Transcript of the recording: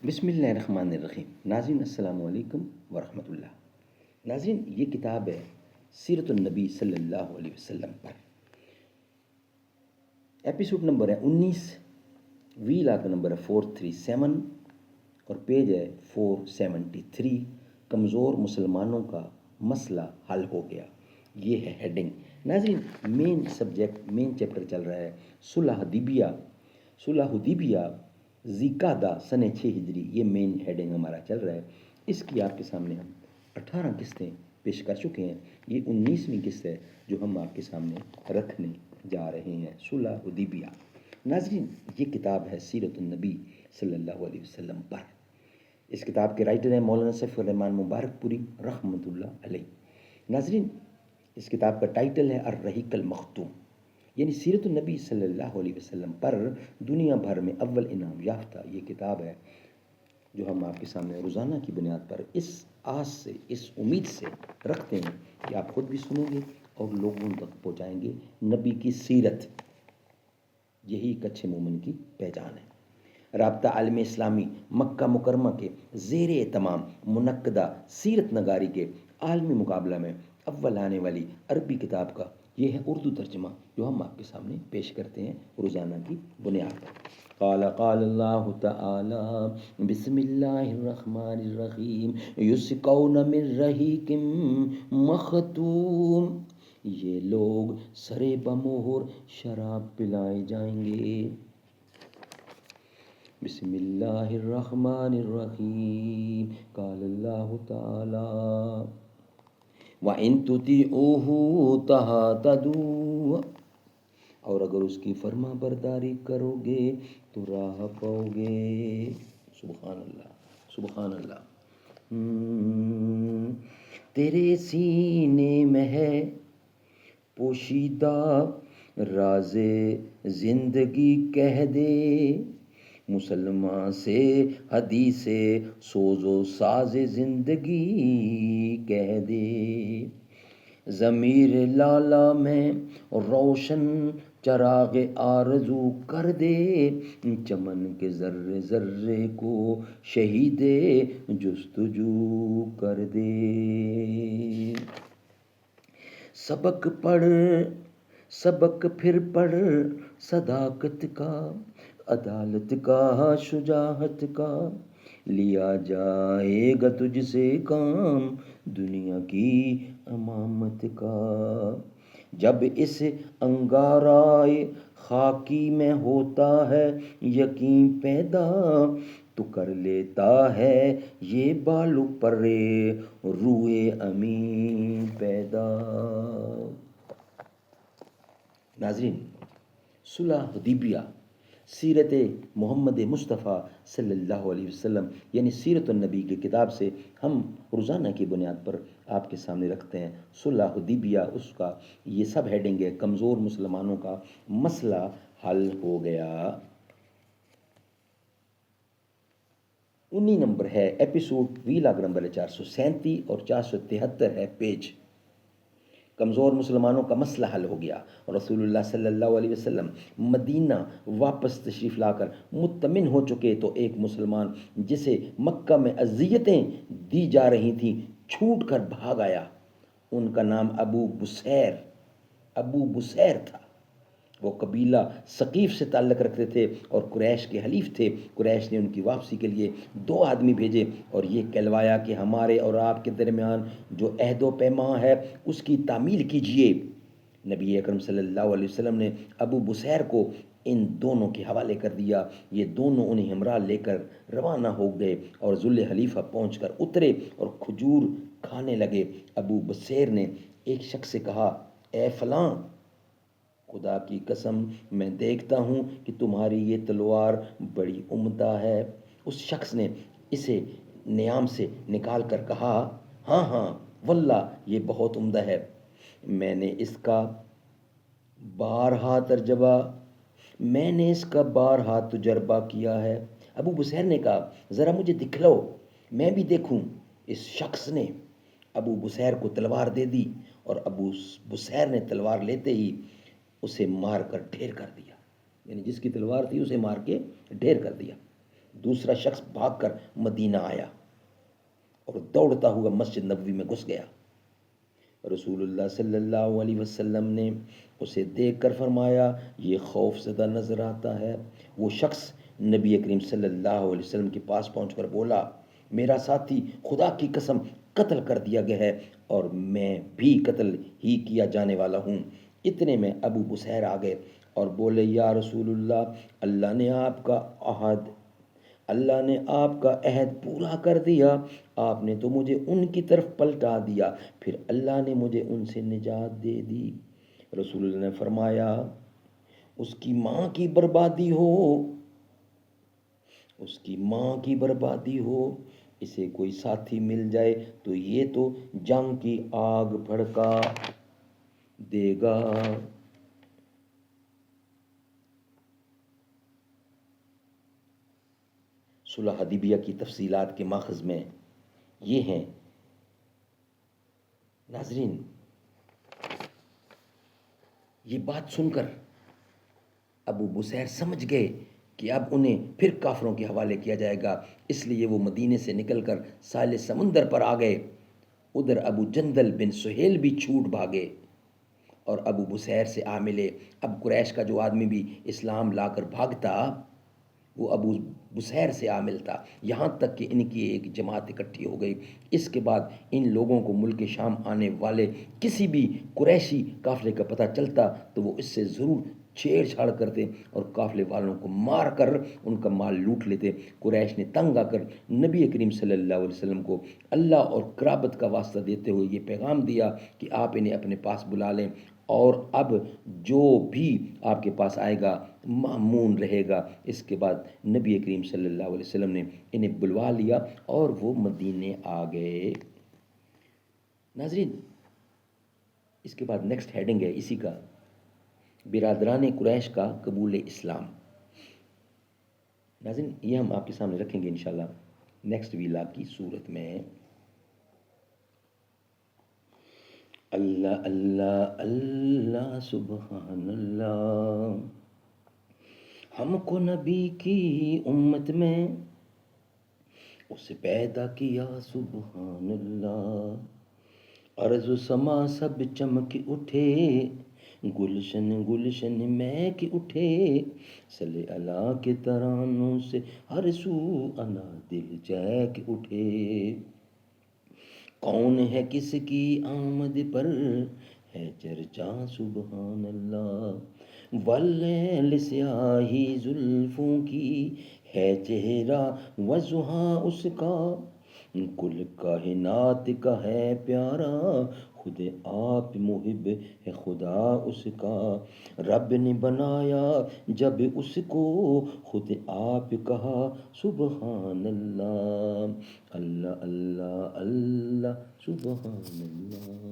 بسم اللہ الرحمن الرحیم۔ ناظرین السلام علیکم ورحمۃ اللہ۔ ناظرین، یہ کتاب ہے سیرت النبی صلی اللہ علیہ وسلم پر۔ ایپیسوڈ نمبر ہے 19، وی لاک نمبر ہے 437 اور پیج ہے 473۔ کمزور مسلمانوں کا مسئلہ حل ہو گیا، یہ ہے ہیڈنگ۔ ناظرین، مین سبجیکٹ، مین چیپٹر چل رہا ہے صلح حدیبیہ ذی-قعدہ سن 6 ہجری، یہ مین ہیڈنگ ہمارا چل رہا ہے۔ اس کی آپ کے سامنے ہم 18 قسطیں پیش کر چکے ہیں، یہ 19ویں قسط ہے جو ہم آپ کے سامنے رکھنے جا رہے ہیں، صلح حدیبیہ۔ ناظرین، یہ کتاب ہے سیرت النبی صلی اللہ علیہ وسلم پر۔ اس کتاب کے رائٹر ہیں مولانا سیف الرحمن مبارک پوری رحمۃ اللہ علیہ۔ ناظرین، اس کتاب کا ٹائٹل ہے الرحیق المختوم، یعنی سیرت النبی صلی اللہ علیہ وسلم پر دنیا بھر میں اول انعام یافتہ یہ کتاب ہے جو ہم آپ کے سامنے روزانہ کی بنیاد پر اس آس سے، اس امید سے رکھتے ہیں کہ آپ خود بھی سنیں گے اور لوگوں تک پہنچائیں گے نبی کی سیرت۔ یہی ایک اچھے مومن کی پہچان ہے۔ رابطہ عالم اسلامی مکہ مکرمہ کے زیر اہتمام منعقدہ سیرت نگاری کے عالمی مقابلہ میں اول آنے والی عربی کتاب کا یہ ہے اردو ترجمہ جو ہم آپ کے سامنے پیش کرتے ہیں روزانہ کی بنیاد پر۔ قال اللہ تعالی بسم اللہ الرحمن الرحیم یسقون من رحیق مختوم، یہ لوگ سرے بمہر شراب پلائے جائیں گے۔ بسم اللہ الرحمن الرحیم قال اللہ تعالی وَإِن تُطِيعُوهُ تَهْتَدُوا، اور اگر اس کی فرما برداری کرو گے تو راہ پاؤ گے۔ سبحان اللہ، سبحان اللہ۔ تیرے سینے میں ہے پوشیدہ راز زندگی، کہہ دے مسلمان سے حدیث سوز و ساز زندگی، کہہ دے ضمیر لالا میں روشن چراغ آرزو کر دے، چمن کے ذرے ذرے کو شہید جستجو کر دے۔ سبق پڑھ، سبق پھر پڑھ صداقت کا، عدالت کا، شجاعت کا، لیا جائے گا تجھ سے کام دنیا کی امامت کا۔ جب اس انگارۂ خاکی میں ہوتا ہے یقین پیدا، تو کر لیتا ہے یہ بالو پر روئے امین پیدا۔ ناظرین، صلح حدیبیہ سیرت محمد مصطفیٰ صلی اللہ علیہ وسلم یعنی سیرت النبی کی کتاب سے ہم روزانہ کی بنیاد پر آپ کے سامنے رکھتے ہیں صلح حدیبیہ۔ اس کا یہ سب ہیڈنگ ہے کمزور مسلمانوں کا مسئلہ حل ہو گیا۔ 19 نمبر ہے ایپیسوڈ، وی لاگ نمبر ہے 437 اور 473 ہے پیج۔ کمزور مسلمانوں کا مسئلہ حل ہو گیا۔ رسول اللہ صلی اللہ علیہ وسلم مدینہ واپس تشریف لا کر مطمئن ہو چکے تو ایک مسلمان جسے مکہ میں اذیتیں دی جا رہی تھیں چھوٹ کر بھاگ آیا۔ ان کا نام ابو بصیر تھا۔ وہ قبیلہ ثقیف سے تعلق رکھتے تھے اور قریش کے حلیف تھے۔ قریش نے ان کی واپسی کے لیے 2 آدمی بھیجے اور یہ کہلوایا کہ ہمارے اور آپ کے درمیان جو عہد و پیمان ہے اس کی تعمیل کیجئے۔ نبی اکرم صلی اللہ علیہ وسلم نے ابو بصیر کو ان دونوں کے حوالے کر دیا۔ یہ دونوں انہیں ہمراہ لے کر روانہ ہو گئے اور ذل حلیفہ پہنچ کر اترے اور کھجور کھانے لگے۔ ابو بصیر نے ایک شخص سے کہا، اے فلاں، خدا کی قسم میں دیکھتا ہوں کہ تمہاری یہ تلوار بڑی عمدہ ہے۔ اس شخص نے اسے نیام سے نکال کر کہا، ہاں ہاں واللہ یہ بہت عمدہ ہے، میں نے اس کا بارہا تجربہ کیا ہے۔ ابو بصیر نے کہا، ذرا مجھے دکھلاؤ میں بھی دیکھوں۔ اس شخص نے ابو بصیر کو تلوار دے دی اور ابو بصیر نے تلوار لیتے ہی اسے مار کر ڈھیر کر دیا، یعنی جس کی تلوار تھی اسے مار کے ڈھیر کر دیا۔ دوسرا شخص بھاگ کر مدینہ آیا اور دوڑتا ہوا مسجد نبوی میں گھس گیا۔ رسول اللہ صلی اللہ علیہ وسلم نے اسے دیکھ کر فرمایا یہ خوف زدہ نظر آتا ہے۔ وہ شخص نبی کریم صلی اللہ علیہ وسلم کے پاس پہنچ کر بولا میرا ساتھی خدا کی قسم قتل کر دیا گیا ہے اور میں بھی قتل ہی کیا جانے والا ہوں۔ اتنے میں ابو بصیر آ گئے اور بولے یا رسول اللہ، اللہ نے آپ کا عہد پورا کر دیا، آپ نے تو مجھے ان کی طرف پلٹا دیا، پھر اللہ نے مجھے ان سے نجات دے دی۔ رسول اللہ نے فرمایا اس کی ماں کی بربادی ہو، اس کی ماں کی بربادی ہو، اسے کوئی ساتھی مل جائے تو یہ تو جنگ کی آگ بھڑکا دے گا۔ صلح حدیبیہ کی تفصیلات کے ماخذ میں یہ ہیں۔ ناظرین، یہ بات سن کر ابو بصیر سمجھ گئے کہ اب انہیں پھر کافروں کے حوالے کیا جائے گا، اس لیے وہ مدینے سے نکل کر ساحل سمندر پر آ گئے۔ ادھر ابو جندل بن سہیل بھی چھوٹ بھاگے اور ابو بصیر سے آ ملے۔ اب قریش کا جو آدمی بھی اسلام لا کر بھاگتا وہ ابو بصیر سے عامل تھا، یہاں تک کہ ان کی ایک جماعت اکٹھی ہو گئی۔ اس کے بعد ان لوگوں کو ملک شام آنے والے کسی بھی قریشی قافلے کا پتہ چلتا تو وہ اس سے ضرور چھیڑ چھاڑ کرتے اور قافلے والوں کو مار کر ان کا مال لوٹ لیتے۔ قریش نے تنگ آ کر نبی کریم صلی اللہ علیہ وسلم کو اللہ اور قرابت کا واسطہ دیتے ہوئے یہ پیغام دیا کہ آپ انہیں اپنے پاس بلا لیں اور اب جو بھی آپ کے پاس آئے گا مامون رہے گا۔ اس کے بعد نبی کریم صلی اللہ علیہ وسلم نے انہیں بلوا لیا اور وہ مدینے آ گئے۔ ناظرین، اس کے بعد نیکسٹ ہیڈنگ ہے اسی کا، برادران قریش کا قبول اسلام۔ ناظرین، یہ ہم آپ کے سامنے رکھیں گے انشاءاللہ نیکسٹ ویلا کی صورت میں۔ اللہ اللہ اللہ سبحان اللہ، ہم کو نبی کی امت میں اسے پیدا کیا سبحان اللہ، ارض و سما سب چمک اٹھے، گلشن گلشن مہک اٹھے، صلی اللہ کے ترانوں سے ہر سو انا دل چہک اٹھے۔ کون ہے کس کی آمد پر ہے چرچا سبحان اللہ، واللیل سیاہی زلفوں کی ہے چہرہ وضحا اس کا، کل کائنات کا ہے پیارا خود آپ محب ہے خدا اس کا، رب نے بنایا جب اس کو خود آپ کہا سبحان اللہ، اللہ اللہ اللہ سبحان اللہ۔